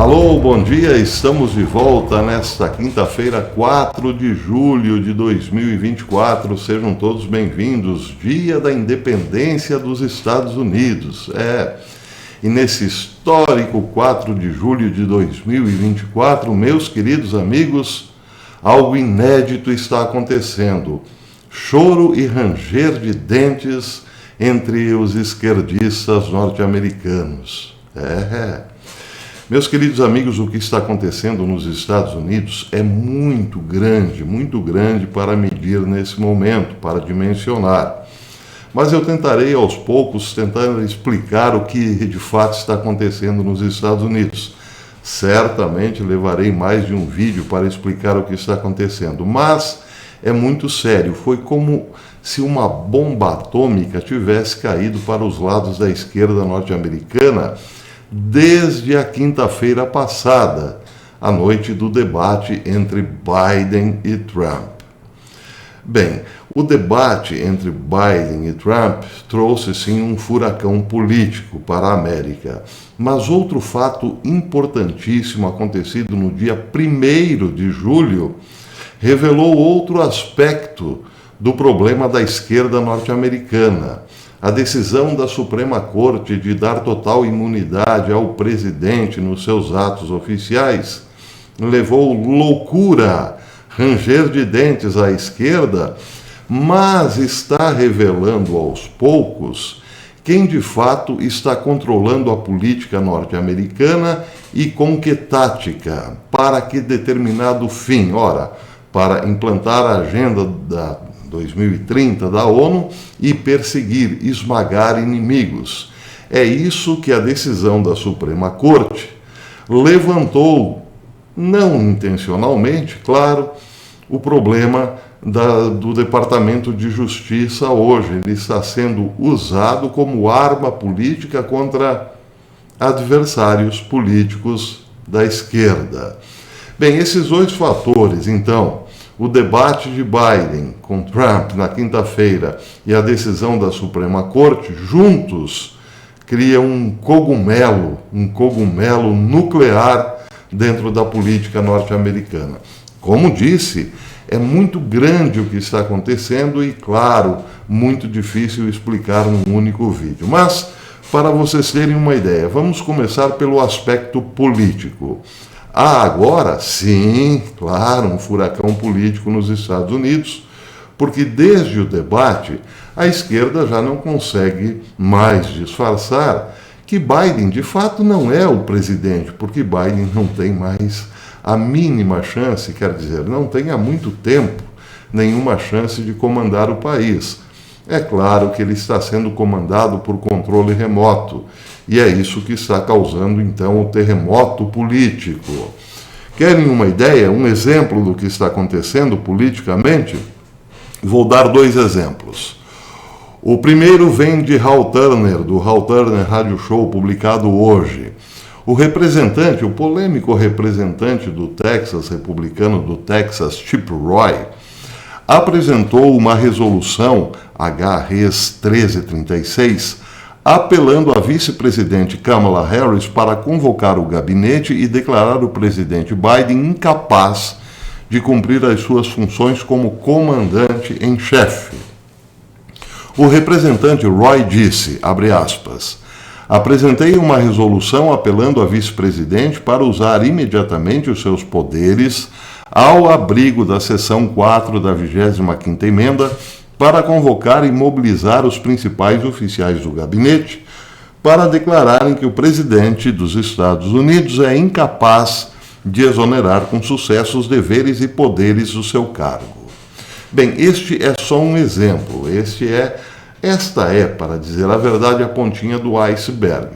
Alô, bom dia, estamos de volta nesta quinta-feira, 4 de julho de 2024, sejam todos bem-vindos, Dia da Independência dos Estados Unidos, e nesse histórico 4 de julho de 2024, meus queridos amigos, algo inédito está acontecendo, choro e ranger de dentes entre os esquerdistas norte-americanos, Meus queridos amigos, o que está acontecendo nos Estados Unidos é muito grande para medir nesse momento, para dimensionar. Mas eu tentarei aos poucos explicar o que de fato está acontecendo nos Estados Unidos. Certamente levarei mais de um vídeo para explicar o que está acontecendo, mas é muito sério. Foi como se uma bomba atômica tivesse caído para os lados da esquerda norte-americana desde a quinta-feira passada, a noite do debate entre Biden e Trump. Bem, o debate entre Biden e Trump trouxe sim um furacão político para a América, mas outro fato importantíssimo acontecido no dia 1º de julho revelou outro aspecto do problema da esquerda norte-americana. A decisão da Suprema Corte de dar total imunidade ao presidente nos seus atos oficiais levou loucura, ranger de dentes à esquerda, mas está revelando aos poucos quem de fato está controlando a política norte-americana e com que tática, para que determinado fim. Ora, para implantar a agenda da 2030 da ONU e perseguir, esmagar inimigos. É isso que a decisão da Suprema Corte levantou, não intencionalmente, claro, o problema do Departamento de Justiça hoje. Ele está sendo usado como arma política contra adversários políticos da esquerda. Bem, esses dois fatores, então, o debate de Biden com Trump na quinta-feira e a decisão da Suprema Corte, juntos, criam um cogumelo nuclear dentro da política norte-americana. Como disse, é muito grande o que está acontecendo e, claro, muito difícil explicar num único vídeo. Mas, para vocês terem uma ideia, vamos começar pelo aspecto político. Há agora, sim, claro, um furacão político nos Estados Unidos, porque desde o debate, a esquerda já não consegue mais disfarçar que Biden, de fato, não é o presidente, porque Biden não tem mais a mínima chance, quer dizer, não tem há muito tempo nenhuma chance de comandar o país. É claro que ele está sendo comandado por controle remoto, e é isso que está causando, então, o terremoto político. Querem uma ideia, um exemplo do que está acontecendo politicamente? Vou dar 2 exemplos. O primeiro vem de Hal Turner, do Hal Turner Radio Show, publicado hoje. O representante, o polêmico representante do Texas, republicano do Texas, Chip Roy, apresentou uma resolução H-Res 1336, apelando à vice-presidente Kamala Harris para convocar o gabinete e declarar o presidente Biden incapaz de cumprir as suas funções como comandante em chefe. O representante Roy disse, abre aspas, apresentei uma resolução apelando à vice-presidente para usar imediatamente os seus poderes ao abrigo da seção 4 da 25ª emenda para convocar e mobilizar os principais oficiais do gabinete para declararem que o presidente dos Estados Unidos é incapaz de exonerar com sucesso os deveres e poderes do seu cargo. Bem, este é só um exemplo, esta é, para dizer a verdade, a pontinha do iceberg.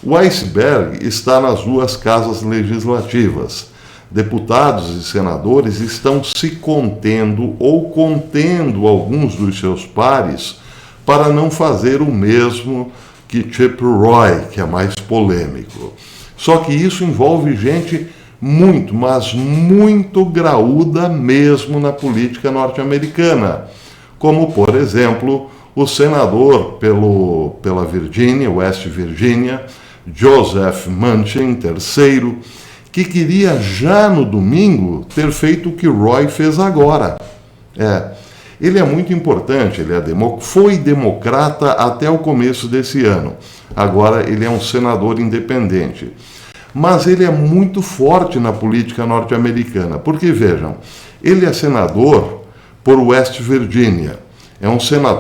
O iceberg está nas 2 casas legislativas. Deputados e senadores estão se contendo ou contendo alguns dos seus pares para não fazer o mesmo que Chip Roy, que é mais polêmico. Só que isso envolve gente muito, mas muito graúda mesmo na política norte-americana, como, por exemplo, o senador pela Virgínia, West Virginia, Joseph Manchin III, que queria já no domingo ter feito o que Roy fez agora. Ele é muito importante, foi democrata até o começo desse ano. Agora ele é um senador independente. Mas ele é muito forte na política norte-americana, porque vejam, ele é senador por West Virginia.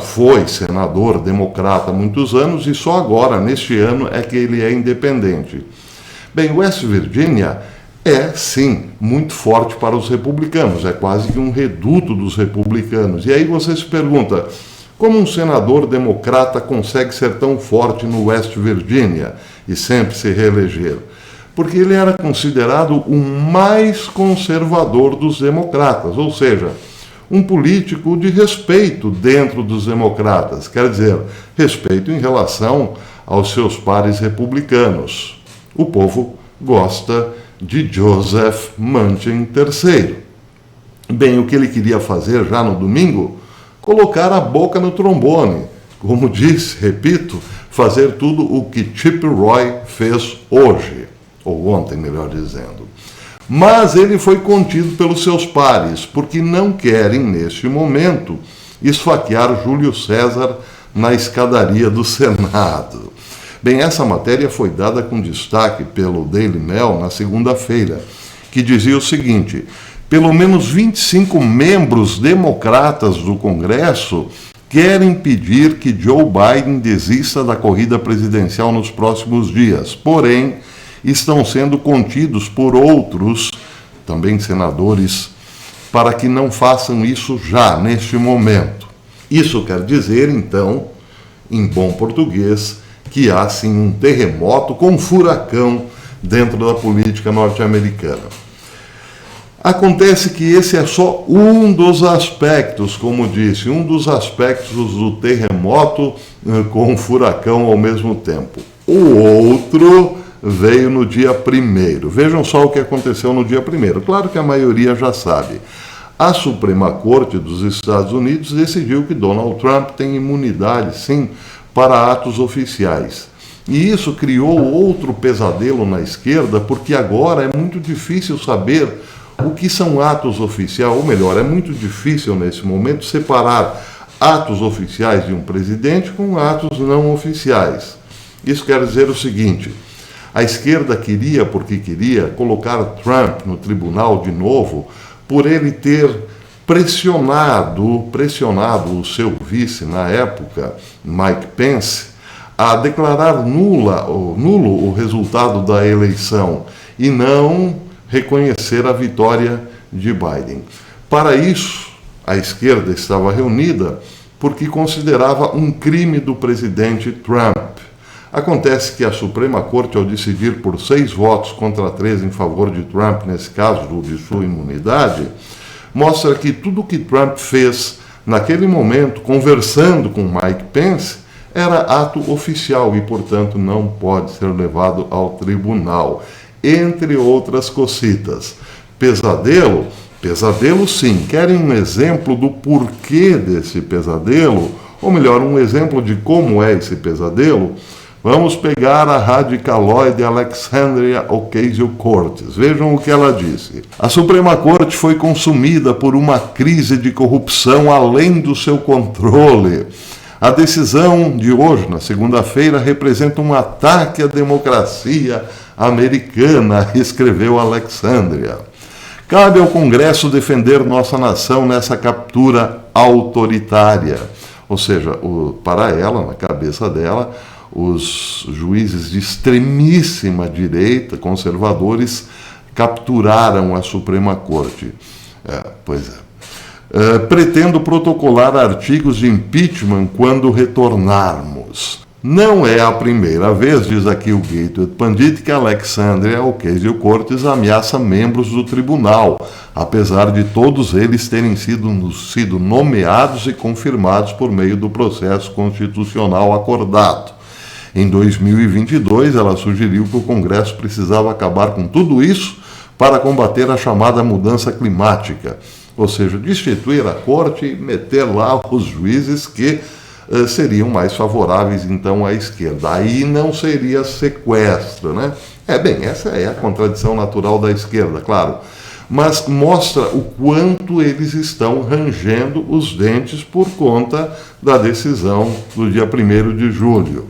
Foi senador democrata há muitos anos e só agora, neste ano, é que ele é independente. Bem, West Virginia é, sim, muito forte para os republicanos, é quase que um reduto dos republicanos. E aí você se pergunta, como um senador democrata consegue ser tão forte no West Virginia e sempre se reeleger? Porque ele era considerado o mais conservador dos democratas, ou seja, um político de respeito dentro dos democratas, quer dizer, respeito em relação aos seus pares republicanos. O povo gosta de Joseph Manchin III. Bem, o que ele queria fazer já no domingo? Colocar a boca no trombone. Como disse, repito, fazer tudo o que Chip Roy fez hoje, ou ontem, melhor dizendo. Mas ele foi contido pelos seus pares, porque não querem, neste momento, esfaquear Júlio César na escadaria do Senado. Bem, essa matéria foi dada com destaque pelo Daily Mail na segunda-feira, que dizia o seguinte: pelo menos 25 membros democratas do Congresso querem pedir que Joe Biden desista da corrida presidencial nos próximos dias, porém estão sendo contidos por outros, também senadores, para que não façam isso já, neste momento. Isso quer dizer, então, em bom português, que há sim um terremoto com um furacão dentro da política norte-americana. Acontece que esse é só um dos aspectos, como disse, um dos aspectos do terremoto com um furacão ao mesmo tempo. O outro veio no dia 1º. Vejam só o que aconteceu no dia 1º. Claro que a maioria já sabe. A Suprema Corte dos Estados Unidos decidiu que Donald Trump tem imunidade, sim, para atos oficiais. E isso criou outro pesadelo na esquerda, porque agora é muito difícil saber o que são atos oficiais, ou melhor, é muito difícil nesse momento separar atos oficiais de um presidente com atos não oficiais. Isso quer dizer o seguinte: a esquerda queria, porque queria, colocar Trump no tribunal de novo, por ele ter pressionado o seu vice na época, Mike Pence, a declarar nulo o resultado da eleição e não reconhecer a vitória de Biden. Para isso, a esquerda estava reunida porque considerava um crime do presidente Trump. Acontece que a Suprema Corte, ao decidir por 6 votos contra 3 em favor de Trump, nesse caso de sua imunidade, mostra que tudo o que Trump fez naquele momento, conversando com Mike Pence, era ato oficial e, portanto, não pode ser levado ao tribunal, entre outras cocitas. Pesadelo? Pesadelo sim. Querem um exemplo do porquê desse pesadelo? Ou melhor, um exemplo de como é esse pesadelo? Vamos pegar a radicaloide Alexandria Ocasio-Cortez. Vejam o que ela disse. A Suprema Corte foi consumida por uma crise de corrupção além do seu controle. A decisão de hoje, na segunda-feira, representa um ataque à democracia americana, escreveu Alexandria. Cabe ao Congresso defender nossa nação nessa captura autoritária. Ou seja, para ela, na cabeça dela, os juízes de extremíssima direita, conservadores, capturaram a Suprema Corte. Pretendo protocolar artigos de impeachment quando retornarmos. Não é a primeira vez, diz aqui o Gateway Pundit, que Alexandria Ocasio-Cortez ameaça membros do tribunal, apesar de todos eles terem sido nomeados e confirmados por meio do processo constitucional acordado. Em 2022, ela sugeriu que o Congresso precisava acabar com tudo isso para combater a chamada mudança climática, ou seja, destituir a corte e meter lá os juízes que seriam mais favoráveis, então, à esquerda. Aí não seria sequestro, né? Essa é a contradição natural da esquerda, claro. Mas mostra o quanto eles estão rangendo os dentes por conta da decisão do dia 1º de julho.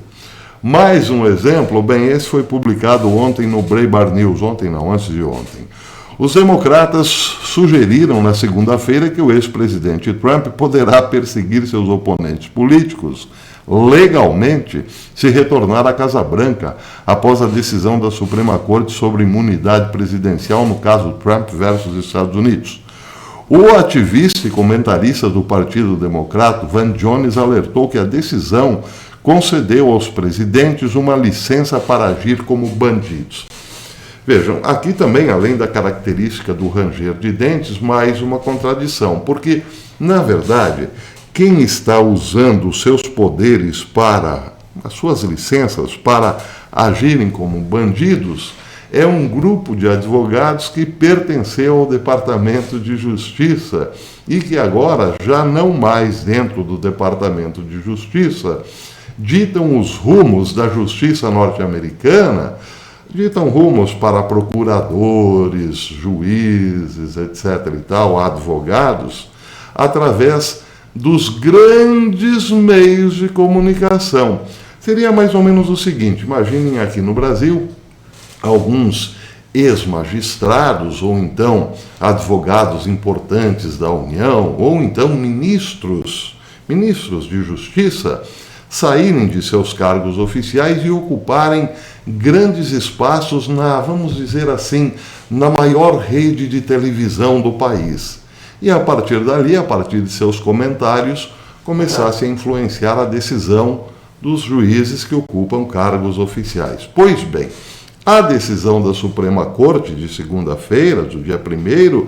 Mais um exemplo, esse foi publicado ontem no Breitbart News, antes de ontem. Os democratas sugeriram na segunda-feira que o ex-presidente Trump poderá perseguir seus oponentes políticos legalmente se retornar à Casa Branca após a decisão da Suprema Corte sobre imunidade presidencial no caso Trump versus Estados Unidos. O ativista e comentarista do Partido Democrata, Van Jones, alertou que a decisão concedeu aos presidentes uma licença para agir como bandidos. Vejam, aqui também, além da característica do ranger de dentes, mais uma contradição, porque, na verdade, quem está usando os seus poderes para, as suas licenças, para agirem como bandidos, é um grupo de advogados que pertenceu ao Departamento de Justiça e que agora, já não mais dentro do Departamento de Justiça, ditam os rumos da justiça norte-americana, ditam rumos para procuradores, juízes, etc. e tal, advogados, através dos grandes meios de comunicação. Seria mais ou menos o seguinte: imaginem aqui no Brasil alguns ex-magistrados, ou então advogados importantes da União, ou então ministros de justiça, saírem de seus cargos oficiais e ocuparem grandes espaços vamos dizer assim, na maior rede de televisão do país. E a partir dali, a partir de seus comentários, começasse a influenciar a decisão dos juízes que ocupam cargos oficiais. Pois bem, a decisão da Suprema Corte de segunda-feira, do dia 1º,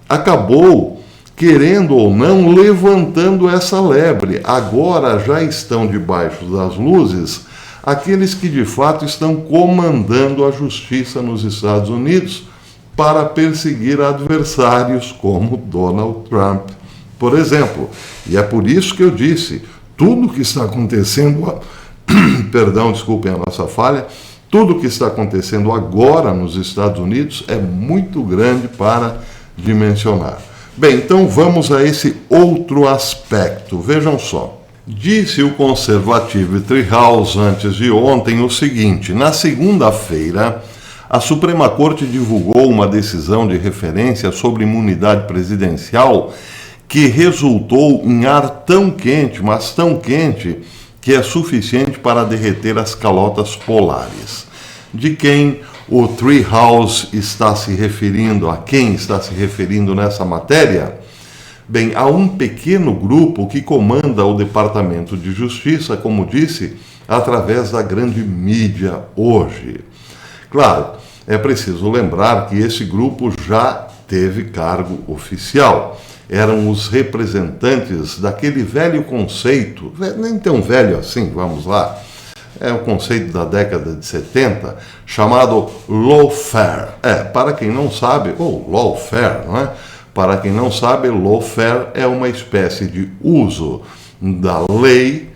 acabou, querendo ou não, levantando essa lebre. Agora já estão debaixo das luzes aqueles que de fato estão comandando a justiça nos Estados Unidos para perseguir adversários como Donald Trump, por exemplo. E é por isso que eu disse, tudo que está acontecendo, desculpem a nossa falha, tudo que está acontecendo agora nos Estados Unidos é muito grande para dimensionar. Bem, então vamos a esse outro aspecto. Vejam só. Disse o Conservative Treehouse antes de ontem o seguinte: na segunda-feira, a Suprema Corte divulgou uma decisão de referência sobre imunidade presidencial que resultou em ar tão quente, mas tão quente, que é suficiente para derreter as calotas polares. De quem o Treehouse está se referindo, a quem está se referindo nessa matéria? Bem, há um pequeno grupo que comanda o Departamento de Justiça, como disse, através da grande mídia hoje. Claro, é preciso lembrar que esse grupo já teve cargo oficial. Eram os representantes daquele velho conceito, nem tão velho assim, vamos lá, é um conceito da década de 70, chamado lawfare. Para quem não sabe, lawfare, não é? Para quem não sabe, lawfare é uma espécie de uso da lei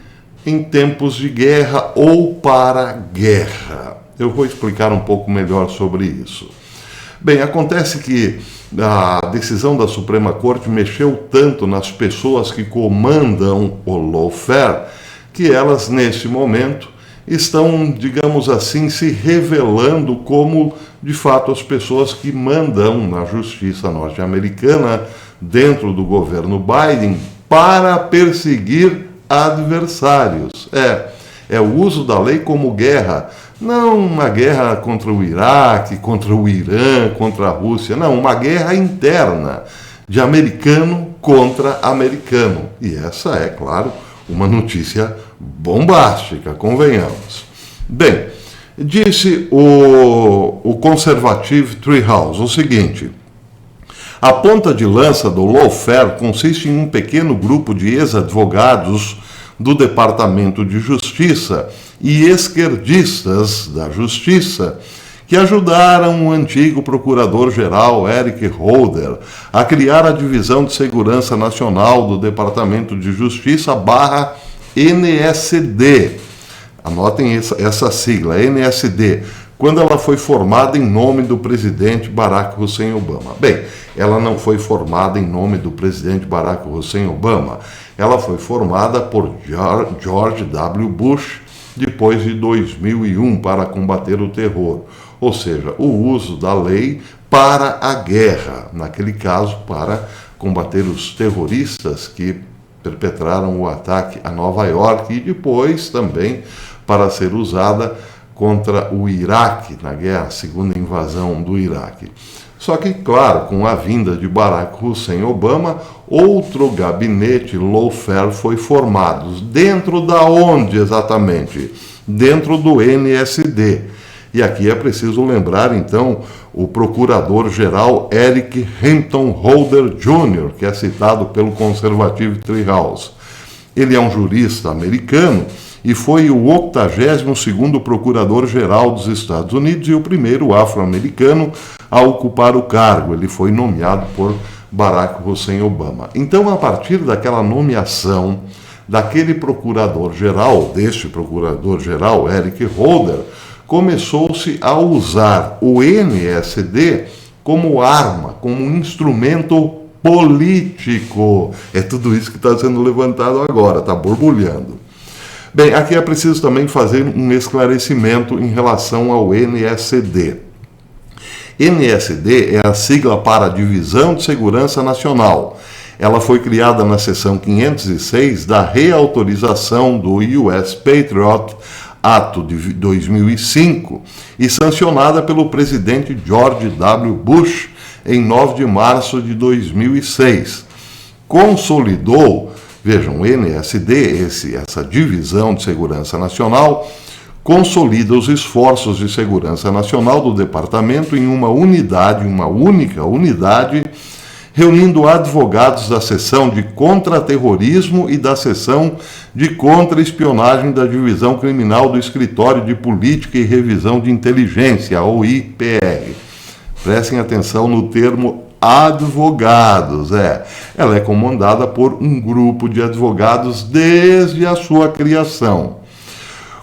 em tempos de guerra ou para guerra. Eu vou explicar um pouco melhor sobre isso. Bem, acontece que a decisão da Suprema Corte mexeu tanto nas pessoas que comandam o lawfare que elas, neste momento, estão, digamos assim, se revelando como, de fato, as pessoas que mandam na justiça norte-americana, dentro do governo Biden, para perseguir adversários. É o uso da lei como guerra. Não uma guerra contra o Iraque, contra o Irã, contra a Rússia. Não, uma guerra interna, de americano contra americano. E essa é, claro, uma notícia bombástica, convenhamos. Bem, disse o Conservative Treehouse o seguinte: a ponta de lança do lawfare consiste em um pequeno grupo de ex-advogados do Departamento de Justiça e esquerdistas da Justiça que ajudaram o antigo procurador-geral Eric Holder a criar a Divisão de Segurança Nacional do Departamento de Justiça / NSD. Anotem essa sigla, NSD. Quando ela foi formada em nome do presidente Barack Hussein Obama. Bem, ela não foi formada em nome do presidente Barack Hussein Obama. Ela foi formada por George W. Bush depois de 2001 para combater o terror. Ou seja, o uso da lei para a guerra, naquele caso para combater os terroristas que perpetraram o ataque a Nova York e depois também para ser usada contra o Iraque, na guerra, segunda invasão do Iraque. Só que, claro, com a vinda de Barack Hussein Obama, outro gabinete lawfare foi formado. Dentro da onde exatamente? Dentro do NSD. E aqui é preciso lembrar, então, o procurador-geral Eric Hampton Holder Jr., que é citado pelo Conservative Treehouse. Ele é um jurista americano e foi o 82º procurador-geral dos Estados Unidos e o primeiro afro-americano a ocupar o cargo. Ele foi nomeado por Barack Hussein Obama. Então, a partir daquela nomeação daquele procurador-geral, deste procurador-geral, Eric Holder, começou-se a usar o NSD como arma, como um instrumento político. É tudo isso que está sendo levantado agora, está borbulhando. Bem, aqui é preciso também fazer um esclarecimento em relação ao NSD. NSD é a sigla para Divisão de Segurança Nacional. Ela foi criada na seção 506 da reautorização do US Patriot Ato de 2005 e sancionada pelo presidente George W. Bush em 9 de março de 2006. Consolidou, vejam, o NSD, essa divisão de segurança nacional, consolida os esforços de segurança nacional do departamento em uma unidade, uma única unidade, reunindo advogados da seção de contra-terrorismo e da seção de contra-espionagem da Divisão Criminal do Escritório de Política e Revisão de Inteligência, ou IPR. Prestem atenção no termo advogados. Ela é comandada por um grupo de advogados desde a sua criação,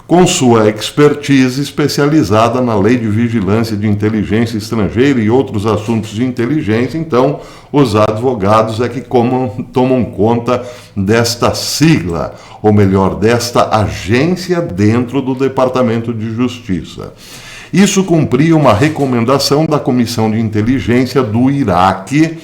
com sua expertise especializada na Lei de Vigilância de Inteligência Estrangeira e outros assuntos de inteligência. Então, os advogados é que tomam conta desta sigla, ou melhor, desta agência dentro do Departamento de Justiça. Isso cumpria uma recomendação da Comissão de Inteligência do Iraque,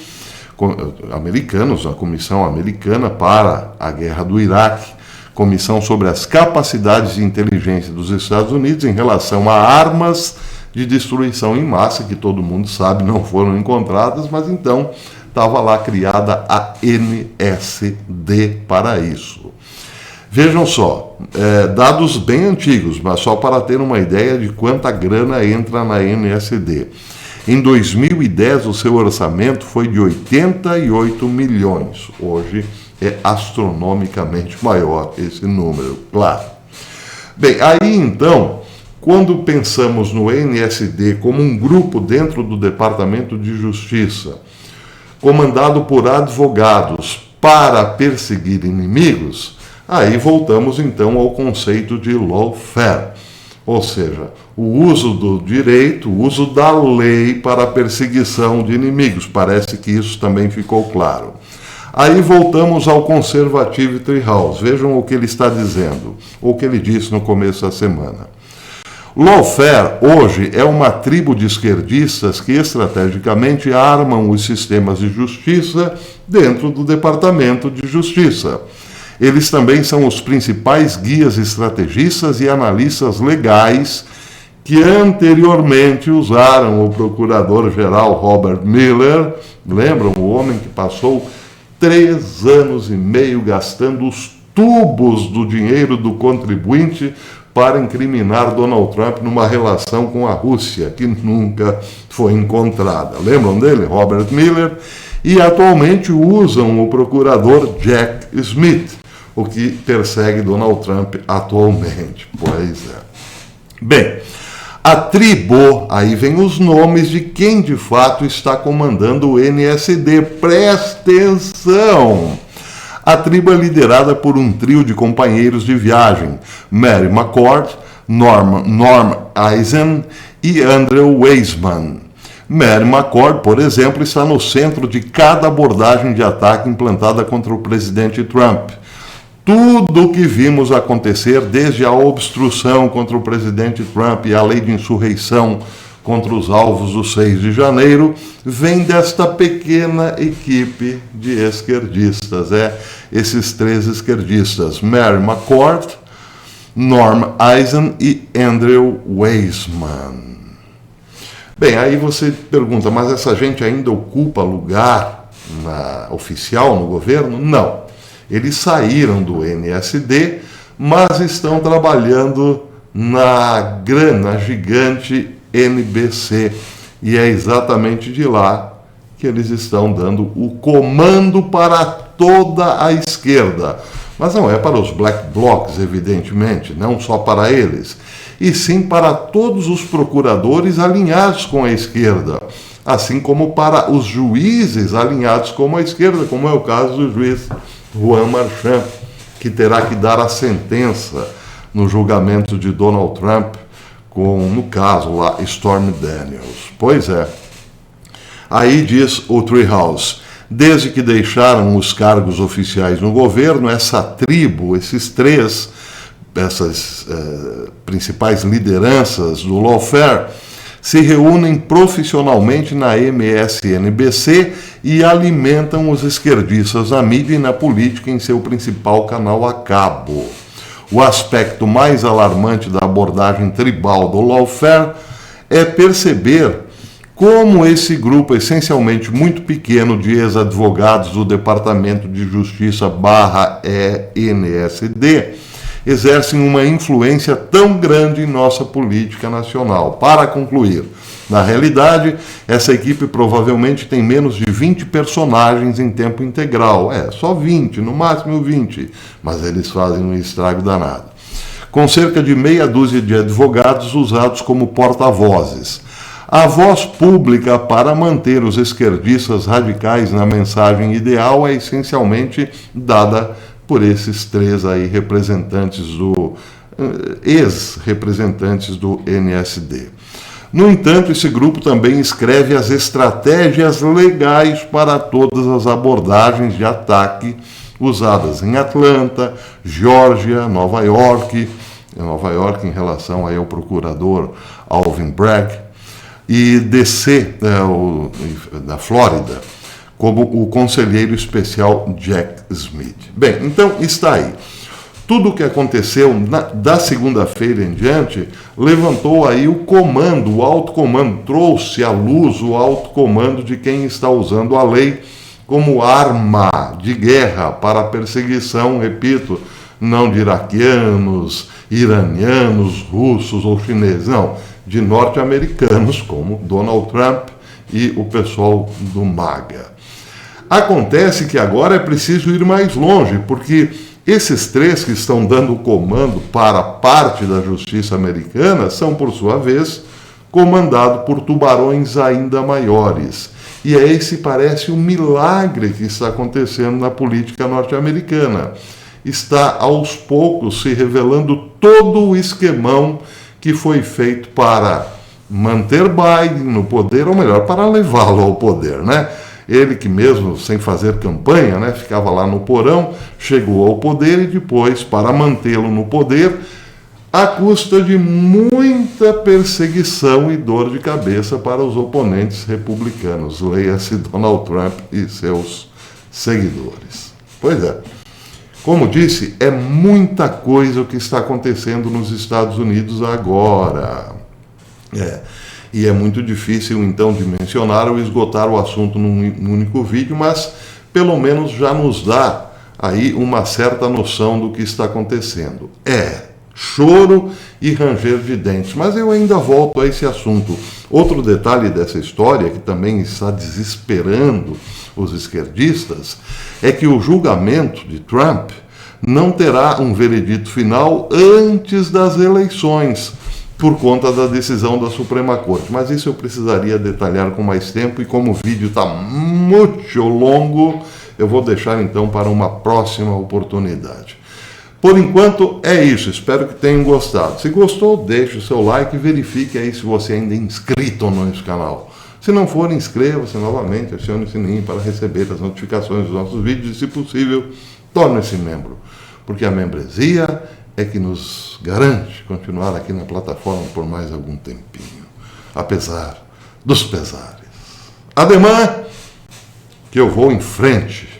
americanos, a Comissão Americana para a Guerra do Iraque, Comissão sobre as Capacidades de Inteligência dos Estados Unidos em relação a armas de destruição em massa, que todo mundo sabe não foram encontradas, mas então estava lá criada a NSD para isso. Vejam só, dados bem antigos, mas só para ter uma ideia de quanta grana entra na NSD. Em 2010, o seu orçamento foi de 88 milhões. Hoje é astronomicamente maior esse número, claro. Bem, aí então, quando pensamos no NSD como um grupo dentro do Departamento de Justiça, comandado por advogados para perseguir inimigos, aí voltamos então ao conceito de lawfare, ou seja, o uso do direito, o uso da lei para a perseguição de inimigos. Parece que isso também ficou claro. Aí voltamos ao Conservative Treehouse. Vejam o que ele está dizendo, ou o que ele disse no começo da semana. Lawfare, hoje, é uma tribo de esquerdistas que estrategicamente armam os sistemas de justiça dentro do Departamento de Justiça. Eles também são os principais guias estrategistas e analistas legais que anteriormente usaram o procurador-geral Robert Mueller. Lembram o homem que passou 3 anos e meio gastando os tubos do dinheiro do contribuinte para incriminar Donald Trump numa relação com a Rússia, que nunca foi encontrada. Lembram dele? Robert Mueller. E atualmente usam o procurador Jack Smith, o que persegue Donald Trump atualmente. Pois é. Bem, a tribo, aí vem os nomes de quem de fato está comandando o NSD. Presta atenção! A tribo é liderada por um trio de companheiros de viagem, Mary McCord, Norm Eisen e Andrew Weissman. Mary McCord, por exemplo, está no centro de cada abordagem de ataque implantada contra o presidente Trump. Tudo o que vimos acontecer, desde a obstrução contra o presidente Trump e a lei de insurreição contra os alvos do 6 de janeiro, vem desta pequena equipe de esquerdistas. Esses 3 esquerdistas, Mary McCord, Norm Eisen e Andrew Weissman. Bem, aí você pergunta, mas essa gente ainda ocupa lugar oficial no governo? Não. Eles saíram do NSD, mas estão trabalhando na gigante NBC. E é exatamente de lá que eles estão dando o comando para toda a esquerda. Mas não é para os black blocs, evidentemente, não só para eles, e sim para todos os procuradores alinhados com a esquerda, assim como para os juízes alinhados com a esquerda, como é o caso do juiz Juan Merchan, que terá que dar a sentença no julgamento de Donald Trump, no caso lá, Stormy Daniels. Pois é. Aí diz o Treehouse, desde que deixaram os cargos oficiais no governo, essa tribo, essas principais lideranças do lawfare, se reúnem profissionalmente na MSNBC e alimentam os esquerdistas na mídia e na política em seu principal canal a cabo. O aspecto mais alarmante da abordagem tribal do lawfare é perceber como esse grupo, essencialmente muito pequeno, de ex-advogados do Departamento de Justiça /NSD, exercem uma influência tão grande em nossa política nacional. Para concluir, na realidade, essa equipe provavelmente tem menos de 20 personagens em tempo integral. Só 20, no máximo 20, mas eles fazem um estrago danado. Com cerca de meia dúzia de advogados usados como porta-vozes. A voz pública para manter os esquerdistas radicais na mensagem ideal é essencialmente dada por esses 3 aí representantes ex-representantes do NSD. No entanto, esse grupo também escreve as estratégias legais para todas as abordagens de ataque usadas em Atlanta, Geórgia, Nova York em relação aí ao procurador Alvin Bragg, e DC, da Flórida, como o conselheiro especial Jack Smith. Bem, então está aí. Tudo o que aconteceu da segunda-feira em diante levantou aí o comando, o alto comando, trouxe à luz o alto comando de quem está usando a lei como arma de guerra para a perseguição, repito, não de iraquianos, iranianos, russos ou chineses, não, de norte-americanos como Donald Trump e o pessoal do MAGA. Acontece que agora é preciso ir mais longe, porque esses 3 que estão dando o comando para parte da justiça americana são, por sua vez, comandados por tubarões ainda maiores. E esse parece um milagre que está acontecendo na política norte-americana. Está, aos poucos, se revelando todo o esquemão que foi feito para manter Biden no poder, ou melhor, para levá-lo ao poder, né? Ele que mesmo sem fazer campanha, né, ficava lá no porão, chegou ao poder e depois, para mantê-lo no poder, à custa de muita perseguição e dor de cabeça para os oponentes republicanos. Leia-se Donald Trump e seus seguidores. Pois é. Como disse, é muita coisa o que está acontecendo nos Estados Unidos agora. E é muito difícil, então, de mencionar ou esgotar o assunto num único vídeo, mas pelo menos já nos dá aí uma certa noção do que está acontecendo. Choro e ranger de dentes, mas eu ainda volto a esse assunto. Outro detalhe dessa história, que também está desesperando os esquerdistas, é que o julgamento de Trump não terá um veredito final antes das eleições, por conta da decisão da Suprema Corte. Mas isso eu precisaria detalhar com mais tempo, e como o vídeo está muito longo, eu vou deixar então para uma próxima oportunidade. Por enquanto é isso, espero que tenham gostado. Se gostou, deixe o seu like e verifique aí se você ainda é inscrito no nosso canal. Se não for, inscreva-se novamente, acione o sininho para receber as notificações dos nossos vídeos e, se possível, torne-se membro, porque a membresia é que nos garante continuar aqui na plataforma por mais algum tempinho, apesar dos pesares. Ademais, que eu vou em frente